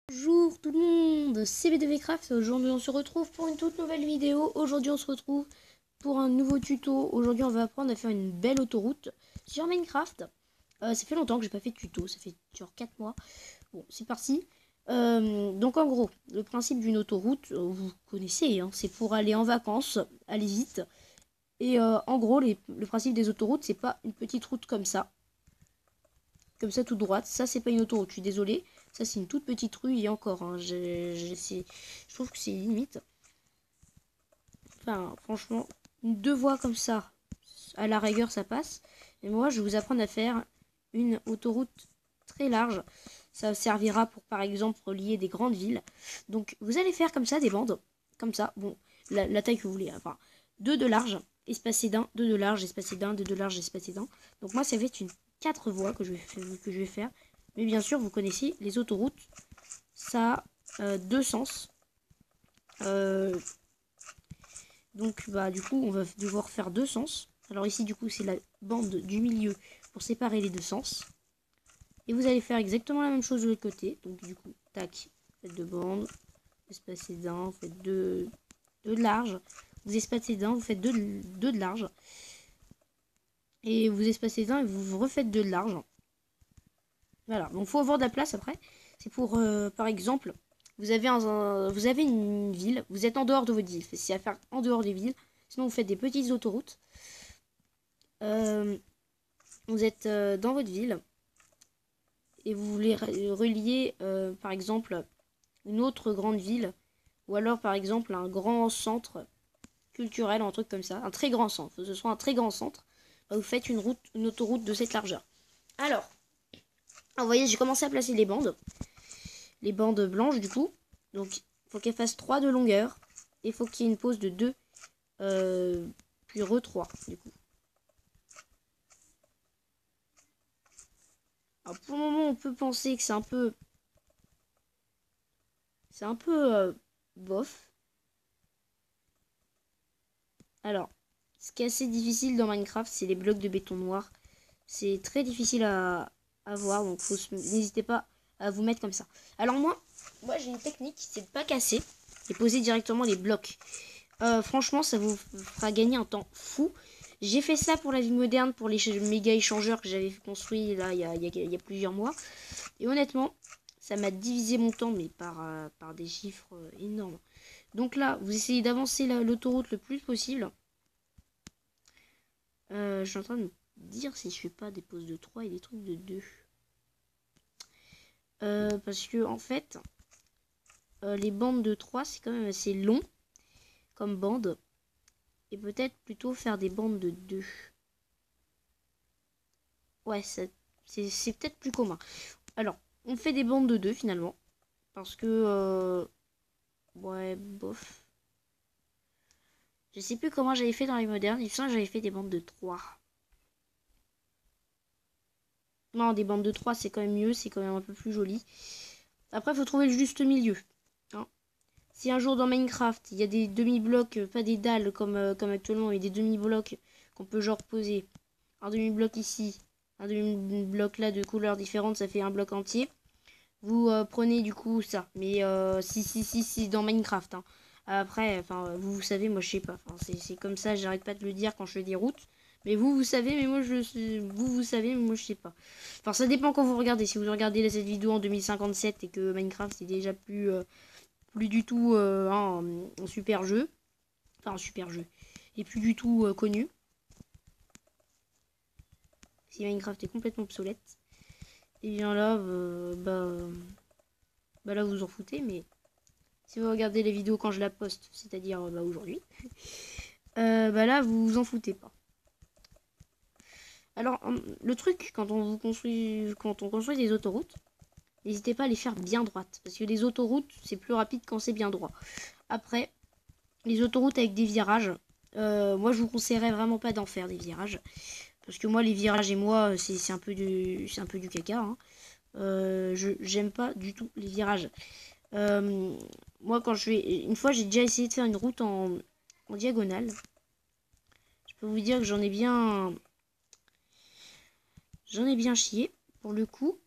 Bonjour tout le monde, c'est BDVcraft. Aujourd'hui on se retrouve pour une toute nouvelle vidéo. Aujourd'hui on se retrouve pour un nouveau tuto. Aujourd'hui on va apprendre à faire une belle autoroute sur Minecraft. Ça fait longtemps que j'ai pas fait de tuto, ça fait genre 4 mois. Bon, c'est parti. Donc en gros, le principe d'une autoroute, vous connaissez, hein, c'est pour aller en vacances, aller vite. Et en gros, le principe des autoroutes, c'est pas une petite route comme ça toute droite. Ça, c'est pas une autoroute, je suis désolée. Ça, c'est une toute petite rue et encore, hein, je trouve que c'est limite. Enfin, franchement, deux voies comme ça, à la rigueur, ça passe. Et moi, je vais vous apprendre à faire une autoroute très large. Ça servira pour, par exemple, relier des grandes villes. Donc, vous allez faire comme ça, des bandes. Comme ça, bon, la taille que vous voulez. Enfin, deux de large, espacé d'un, deux de large, espacé d'un, deux de large, espacé d'un. Donc, moi, ça va être une 4 voies que je vais faire. Mais bien sûr, vous connaissez les autoroutes. Ça a deux sens. Donc, bah, du coup, on va devoir faire deux sens. Alors ici, du coup, c'est la bande du milieu pour séparer les deux sens. Et vous allez faire exactement la même chose de l'autre côté. Donc, du coup, tac, faites deux bandes. Vous espacez d'un, vous faites deux de large. Vous espacez d'un, vous faites deux de large. Et vous espacez d'un et vous refaites deux de large. Voilà, donc il faut avoir de la place après. C'est pour, par exemple, vous avez une ville, vous êtes en dehors de votre ville. C'est à faire en dehors des villes. Sinon, vous faites des petites autoroutes. Vous êtes dans votre ville et vous voulez relier, par exemple, une autre grande ville. Ou alors, par exemple, un grand centre culturel, un truc comme ça. Un très grand centre. Que ce soit un très grand centre. Bah, vous faites une autoroute de cette largeur. Alors, vous voyez, j'ai commencé à placer les bandes. Les bandes blanches, du coup. Donc, il faut qu'elles fassent 3 de longueur. Et il faut qu'il y ait une pause de 2. Puis re 3, du coup. Alors, pour le moment, on peut penser que c'est un peu... C'est un peu bof. Alors, ce qui est assez difficile dans Minecraft, c'est les blocs de béton noir. C'est très difficile à voir, donc n'hésitez pas à vous mettre comme ça. Alors moi j'ai une technique, c'est de pas casser et poser directement les blocs. Franchement, ça vous fera gagner un temps fou. J'ai fait ça pour la vie moderne, pour les méga échangeurs que j'avais construit là il y a plusieurs mois. Et honnêtement, ça m'a divisé mon temps, mais par des chiffres énormes. Donc là, vous essayez d'avancer l'autoroute le plus possible. Je suis en train de me dire si je fais pas des pauses de 3 et des trucs de 2. Parce que en fait, les bandes de 3, c'est quand même assez long comme bande. Et peut-être plutôt faire des bandes de 2. Ouais, c'est peut-être plus commun. Alors, on fait des bandes de 2 finalement. Parce que... ouais, bof. Je sais plus comment j'avais fait dans les modernes. Il me semble que j'avais fait des bandes de 3. Non, des bandes de 3, c'est quand même mieux. C'est quand même un peu plus joli. Après, il faut trouver le juste milieu. Hein. Si un jour dans Minecraft, il y a des demi-blocs, pas des dalles comme actuellement, mais des demi-blocs qu'on peut genre poser. Un demi-bloc ici, un demi-bloc là de couleurs différentes, ça fait un bloc entier. Vous prenez du coup ça. Mais si, dans Minecraft. Hein. Après, enfin, vous savez, moi je sais pas. Enfin, c'est comme ça, j'arrête pas de le dire quand je fais des routes. Mais vous savez, mais moi vous savez, mais moi je sais pas. Enfin, ça dépend quand vous regardez. Si vous regardez cette vidéo en 2057 et que Minecraft c'est déjà plus du tout un super jeu. Enfin, un super jeu. Et plus du tout connu. Si Minecraft est complètement obsolète. Et bien là, bah là vous en foutez, mais si vous regardez les vidéos quand je la poste, c'est-à-dire aujourd'hui, bah là vous vous en foutez pas. Alors le truc quand on construit des autoroutes, n'hésitez pas à les faire bien droites, parce que les autoroutes c'est plus rapide quand c'est bien droit. Après, les autoroutes avec des virages, moi je vous conseillerais vraiment pas d'en faire des virages, parce que moi les virages et moi c'est un peu du caca. Hein. J'aime pas du tout les virages. Moi quand une fois j'ai déjà essayé de faire une route en diagonale. Je peux vous dire que j'en ai bien chié pour le coup.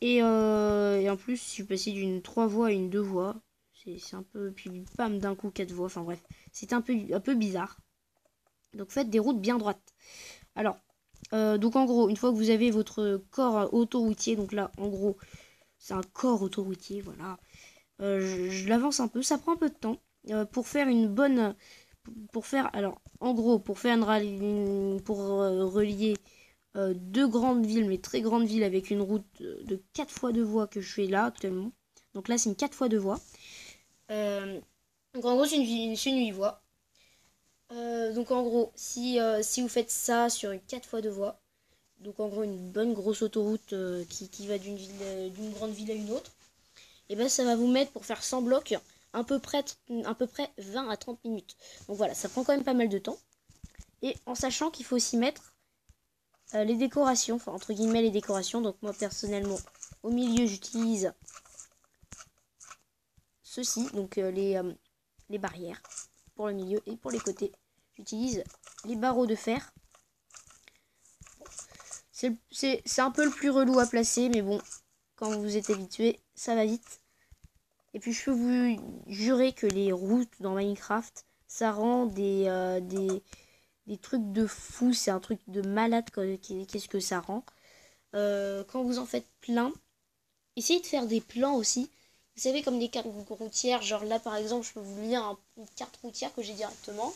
Et en plus, je suis passé d'une 3 voies à une 2 voies. C'est un peu... Puis bam, d'un coup 4 voies. Enfin bref, c'est un peu bizarre. Donc faites des routes bien droites. Alors, donc en gros, une fois que vous avez votre corps autoroutier, donc là, en gros, c'est un corps autoroutier, voilà. Je l'avance un peu, ça prend un peu de temps. Pour faire une bonne... Pour faire... Alors, en gros, pour faire pour relier deux grandes villes, mais très grandes villes, avec une route de 4 fois 2 voies que je fais là actuellement. Donc là, c'est une 4 fois 2 voies. Donc en gros, c'est une 8 voies. Donc en gros, si vous faites ça sur une 4 fois 2 voies, donc en gros une bonne grosse autoroute qui va d'une grande ville à une autre, et ben ça va vous mettre pour faire 100 blocs à peu près 20 à 30 minutes. Donc voilà, ça prend quand même pas mal de temps. Et en sachant qu'il faut aussi mettre les décorations, enfin entre guillemets les décorations. Donc moi personnellement, au milieu j'utilise ceci, donc les barrières pour le milieu, et pour les côtés j'utilise les barreaux de fer. C'est un peu le plus relou à placer, mais bon, quand vous êtes habitué, ça va vite. Et puis je peux vous jurer que les routes dans Minecraft, ça rend des trucs de fou, c'est un truc de malade qu'est-ce que ça rend. Quand vous en faites plein, essayez de faire des plans aussi. Vous savez, comme des cartes routières, genre là par exemple, je peux vous lire une carte routière que j'ai directement.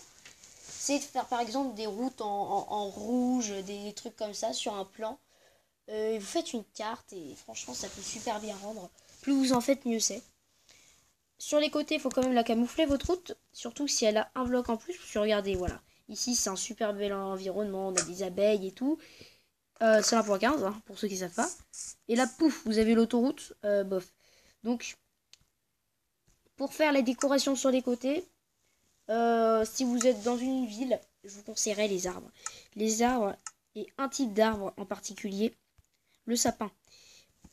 C'est de faire par exemple des routes en rouge, des trucs comme ça sur un plan. Vous faites une carte et franchement ça peut super bien rendre. Plus vous en faites, mieux c'est. Sur les côtés, il faut quand même la camoufler votre route, surtout si elle a un bloc en plus. Puis regardez, voilà. Ici c'est un super bel environnement, on a des abeilles et tout. C'est 1.15 hein, pour ceux qui ne savent pas. Et là, pouf, vous avez l'autoroute, bof. Donc, pour faire la décoration sur les côtés, si vous êtes dans une ville, je vous conseillerais les arbres. Les arbres et un type d'arbre en particulier, le sapin.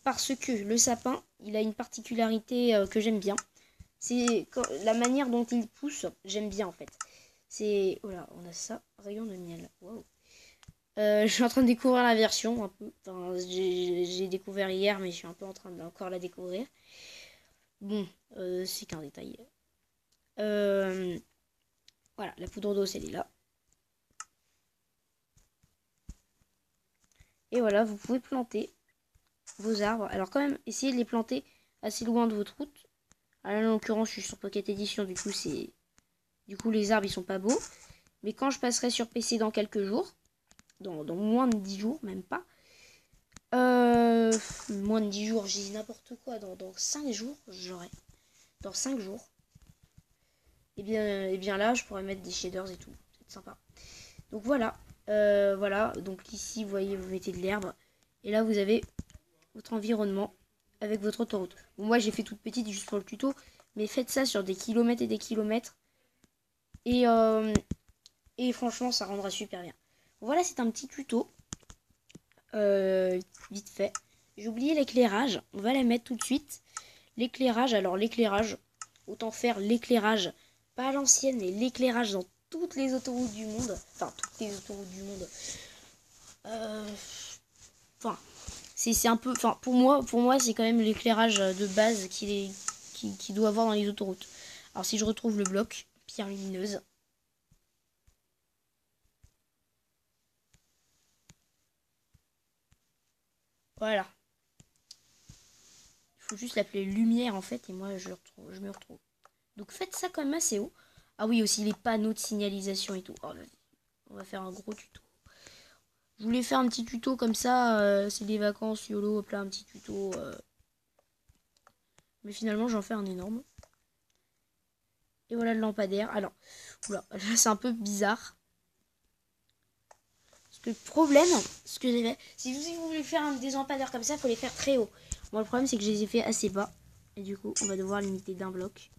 Parce que le sapin, il a une particularité que j'aime bien. C'est la manière dont il pousse, j'aime bien en fait. C'est... Voilà, on a ça, rayon de miel. Waouh. Je suis en train de découvrir la version un peu. Enfin, j'ai découvert hier, mais je suis un peu en train d'encore la découvrir. Bon, c'est qu'un détail. Voilà, la poudre d'eau, elle est là. Et voilà, vous pouvez planter vos arbres. Alors quand même, essayez de les planter assez loin de votre route. Alors, là, en l'occurrence, je suis sur Pocket Edition, du coup, les arbres, ils sont pas beaux. Mais quand je passerai sur PC dans quelques jours, dans moins de 10 jours, même pas, moins de 10 jours, j'ai dit n'importe quoi, dans 5 jours, j'aurai. Dans 5 jours, et bien là, je pourrais mettre des shaders et tout. C'est sympa. Donc voilà. Voilà. Donc ici, vous voyez, vous mettez de l'herbe. Et là, vous avez votre environnement avec votre autoroute. Bon, moi, j'ai fait toute petite juste pour le tuto. Mais faites ça sur des kilomètres et des kilomètres. Et franchement, ça rendra super bien. Voilà, c'est un petit tuto. Vite fait. J'ai oublié l'éclairage. On va la mettre tout de suite. L'éclairage, alors l'éclairage, autant faire l'éclairage, pas à l'ancienne, mais l'éclairage dans toutes les autoroutes du monde. Enfin, toutes les autoroutes du monde. Enfin, c'est un peu... Enfin, pour moi c'est quand même l'éclairage de base qui doit avoir dans les autoroutes. Alors si je retrouve le bloc, pierre lumineuse. Voilà. Il faut juste l'appeler lumière en fait, et moi je me retrouve. Donc faites ça quand même assez haut. Ah oui, aussi les panneaux de signalisation et tout. Oh, on va faire un gros tuto. Je voulais faire un petit tuto comme ça. C'est des vacances YOLO, hop là, un petit tuto. Mais finalement, j'en fais un énorme. Et voilà le lampadaire. Alors, oula, là c'est un peu bizarre. Parce que le problème, ce que j'ai fait, si vous voulez faire des lampadaires comme ça, il faut les faire très haut. Moi, le problème, c'est que je les ai fait assez bas. Et du coup, on va devoir limiter d'un bloc.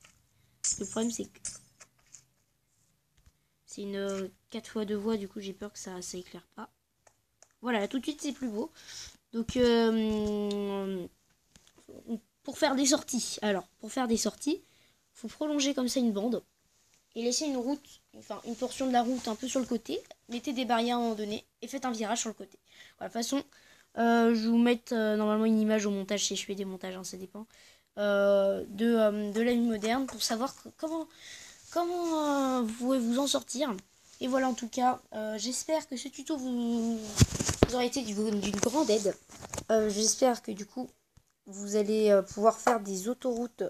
Le problème, c'est que c'est une 4 fois 2 voies. Du coup, j'ai peur que ça éclaire pas. Voilà, là, tout de suite, c'est plus beau. Donc, pour faire des sorties, faut prolonger comme ça une bande et laisser une route, enfin une portion de la route un peu sur le côté. Mettez des barrières à un moment donné et faites un virage sur le côté. Voilà, de toute façon, Je vous mettre normalement une image au montage si je fais des montages, hein, ça dépend. De la vie moderne pour savoir comment vous pouvez vous en sortir. Et voilà, en tout cas, j'espère que ce tuto vous aura été d'une grande aide. J'espère que du coup, vous allez pouvoir faire des autoroutes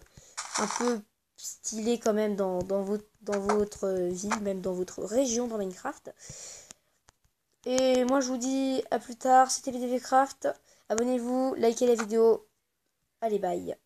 un peu stylées quand même dans votre ville, même dans votre région dans Minecraft. Et moi, je vous dis à plus tard. C'était VDVcraft. Abonnez-vous, likez la vidéo. Allez, bye.